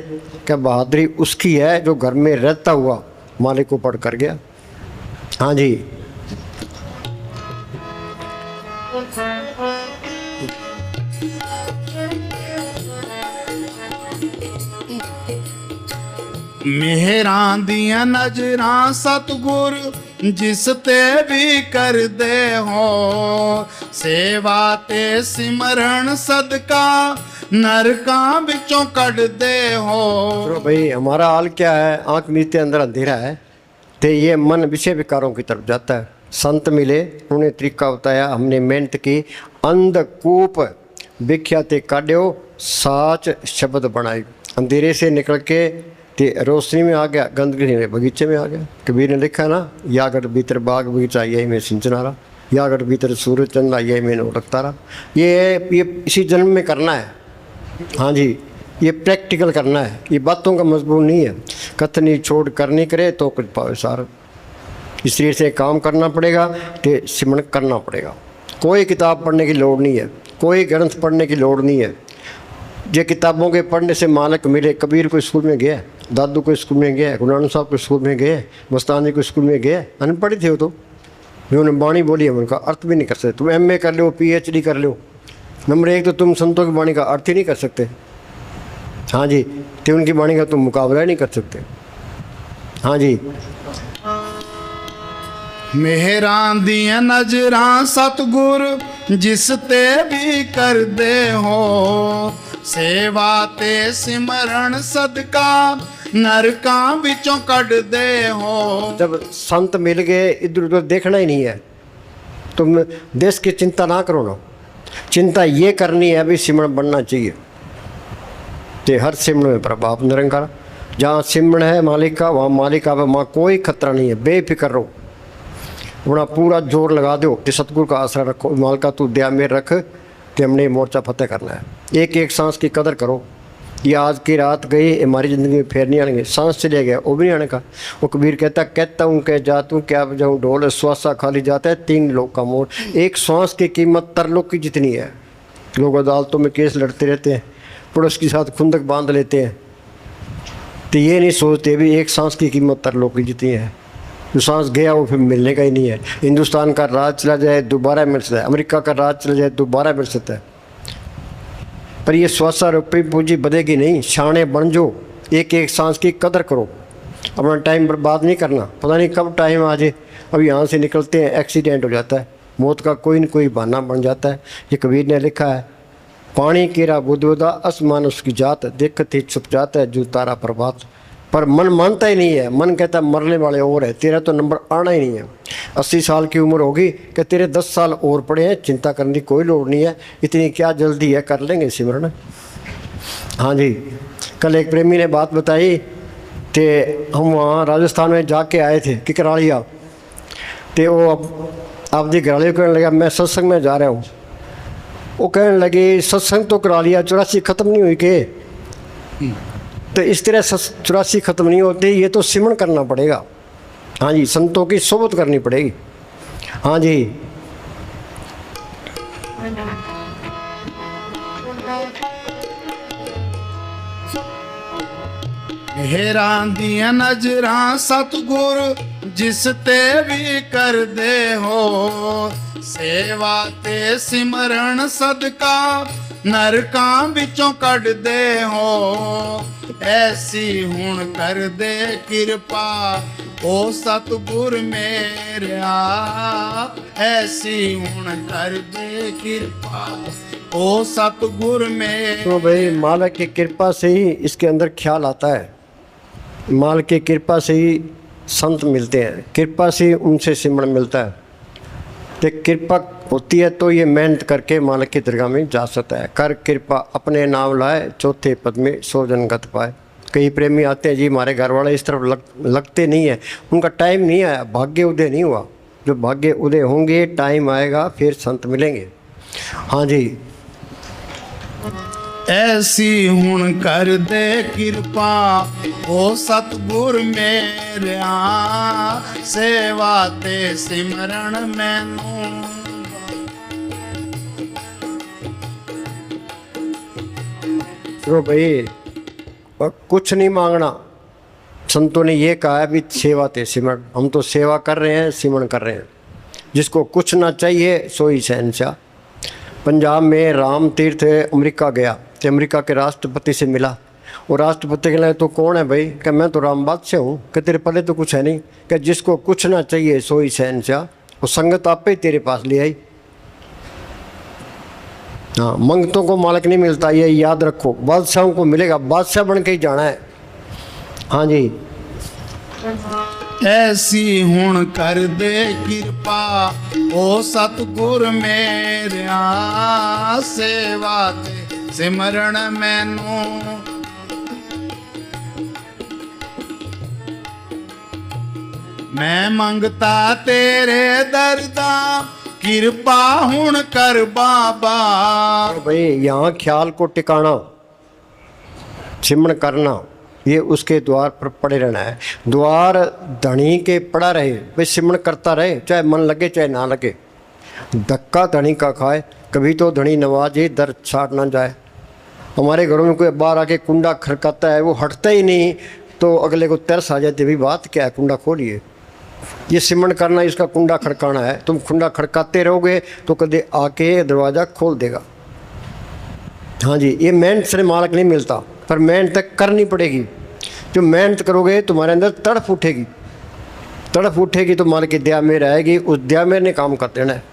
क्या बहादुरी उसकी है जो घर में रहता हुआ मालिक को पढ़ कर गया। हाँ जी, मेहरां दियां नजरां सतगुर जिस ते भी कर दे हो। सेवा ते सिमरण सदका नरकां विचों कढ दे हो। तो भाई हमारा हाल क्या है? आंख मीते अंदर अंधेरा है, तो ये मन विषय विकारों की तरफ जाता है। संत मिले, उन्हें तरीका बताया, हमने मेहनत की, अंधकूप विख्याते काढ़ो, साच शब्द बनाई। अंधेरे से निकल के ते रोशनी में आ गया, गंदगी में बगीचे में आ गया। कबीर ने लिखा ना, यागढ़ भीतर बाग बगीचा आई में सिंचनारा, यागढ़ भीतर सूरज चंद्र आई में नोटक तारा। ये इसी जन्म में करना है। हाँ जी, ये प्रैक्टिकल करना है, ये बातों का मजबूत नहीं है। कथनी छोड़ करनी करे तो कुछ पावे सार। इसलिए से काम करना पड़ेगा, तो सिमरण करना पड़ेगा। कोई किताब पढ़ने की लोड़ नहीं है, कोई ग्रंथ पढ़ने की लोड़ नहीं है। ये किताबों के पढ़ने से मालक मिले। कबीर को स्कूल में गया, दादू को स्कूल में गया, गुरु नानक साहब को स्कूल में गए, मस्तानी को स्कूल में गए, अनपढ़ थे वो तो। उन्होंने बाणी बोली है, उनका अर्थ भी नहीं कर सकते। तुम MA कर लो, PhD कर लो, नंबर 1 तो तुम संतों की वाणी का अर्थ ही नहीं कर सकते। हाँ जी, तो उनकी वाणी का तुम मुकाबला ही नहीं कर सकते। हाँ जी, मेहरां दियां नजरां सतगुर जिस ते भी कर दे हो, सेवा ते सिमरन सदका नरकां विचों कढ दे हो। जब संत मिल गए, इधर उधर देखना ही नहीं है। तुम देश की चिंता ना करो ना, चिंता ये करनी है भी सिमरण बनना चाहिए। तो हर सिमरण में प्रभाव निरंकार। जहाँ सिमरण है मालिक का, वहाँ मालिक का, वहाँ कोई खतरा नहीं है। बेफिक्र रहो, अपना पूरा जोर लगा दो कि सतगुरु का आसरा रखो, माल का तू दया में रख, कि हमने मोर्चा फतेह करना है। एक एक सांस की कदर करो। ये आज की रात गई, हमारी ज़िंदगी में फिर नहीं आएंगे। सांस चले गया, वो भी नहीं आने का। वो कबीर कहता हूँ कह जातूँ क्या बजाऊँ ढोल, श्वासा खाली जाता है 3 लोग का मोल। एक सांस की कीमत तरलोक की जितनी है। लोग अदालतों में केस लड़ते रहते हैं, पड़ोस के साथ खुंदक बांध लेते हैं, तो ये नहीं सोचते भी एक सांस की कीमत तरलोक की जितनी है। जो सांस गया वो फिर मिलने का ही नहीं है। हिंदुस्तान का राज चला जाए दोबारा मिल सकता है, अमेरिका का राज चला जाए दोबारा मिल सकता है, पर ये श्वासा रुपये पूंजी बदेगी नहीं। शाने बन जो, एक एक सांस की कदर करो, अपना टाइम बर्बाद नहीं करना। पता नहीं कब टाइम आ जाए। अब यहाँ से निकलते हैं एक्सीडेंट हो जाता है, मौत का कोई न कोई बहाना बन जाता है। ये कबीर ने लिखा है, पानी केरा बुद्धवदा असमान उसकी जात, देखते ही छुप जाता है जो तारा प्रभात। पर मन मानता ही नहीं है। मन कहता है मरने वाले और है, तेरा तो नंबर आना ही नहीं है। 80 साल की उम्र होगी कि तेरे 10 साल और पड़े हैं, चिंता करने की कोई लोड़ नहीं है। इतनी क्या जल्दी है, कर लेंगे सिमरण। हाँ जी, कल एक प्रेमी ने बात बताई कि हम वहाँ राजस्थान में जाके आए थे किकरालिया, तो वो आप जी घराली कहने लगा मैं सत्संग में जा रहा हूँ। वो कहने लगे सत्संग तो करा लिया, 84 ख़त्म नहीं हुई के। तो इस तरह 84 ख़त्म नहीं होती, ये तो सिमरण करना पड़ेगा। हाँ जी, संतों की सोबत करनी पड़ेगी। हाँ जी, हेरां दियां नजरां सतगुर जिस ते भी कर दे हो, सेवा ते सिमरन सदका नरकां विचों कढ दे हो। ऐसी हुण कर दे किरपा ओ सतगुर मेरा, ऐसी हुण कर दे किरपा ओ सतगुर मेरा। तो भाई मालिक की कृपा से ही इसके अंदर ख्याल आता है। मालिक की कृपा से ही संत मिलते हैं, कृपा से ही उनसे सिमरण मिलता है। तो कृपा होती है तो ये मेहनत करके मालिक की दरगाह में जा सकता है। कर कृपा अपने नाम लाए, चौथे पद में 100 जन गत पाए। कई प्रेमी आते हैं जी हमारे घर वाले इस तरफ लगते नहीं है, उनका टाइम नहीं आया, भाग्य उदय नहीं हुआ। जो भाग्य उदय होंगे, टाइम आएगा, फिर संत मिलेंगे। हाँ जी, ऐसी हुण कर दे किरपा ओ सतगुर मेरा, सेवा ते सिमरन मैनू। तो भाई और कुछ नहीं मांगना। संतों ने ये कहा है भी सेवा ते सिमरण। हम तो सेवा कर रहे हैं, सिमरण कर रहे हैं। जिसको कुछ ना चाहिए सोई शहंशाह। पंजाब में राम तीर्थ अमेरिका गया तो अमेरिका के राष्ट्रपति से मिला। और राष्ट्रपति के लिए तो कौन है भाई? कि मैं तो राम बादशाह हूँ। कि तेरे पहले तो कुछ है नहीं। कि जिसको कुछ ना चाहिए सोई शहंशाह। वो संगत आप ही तेरे पास ले आई। हाँ, मंगतों को मालिक नहीं मिलता, ये याद रखो। बादशाहों को मिलेगा, बादशाह बन के ही जाना है। हाँ जी, ऐसी हुण कर दे किरपा ओ सतगुर मेरा, सेवा ते सिमरण मैनू। मैं मंगता तेरे दरदा, किरपा हुण कर बाबा। तो भाई यहाँ ख्याल को टिकाना। सिमरण करना ये उसके द्वार पर पड़े रहना है। द्वार धनी के पड़ा रहे, भाई सिमरण करता रहे, चाहे मन लगे चाहे ना लगे। धक्का धनी का खाए, कभी तो धनी नवाजे दर छाट ना जाए। हमारे घरों में कोई बाहर आके कुंडा खड़काता है, वो हटता ही नहीं, तो अगले को तरस आ जाती भी बात क्या है, कुंडा खोलिए। ये सिमरण करना, इसका कुंडा खड़काना है। तुम कुंडा खड़काते रहोगे तो कभी आके दरवाज़ा खोल देगा। हाँ जी, ये मेहनत से मालक नहीं मिलता, पर मेहनत तक करनी पड़ेगी। जो मेहनत करोगे तुम्हारे अंदर तड़प उठेगी, तड़प उठेगी तो मालक की दया में रहेगी, उस दया में ने काम कर देना है।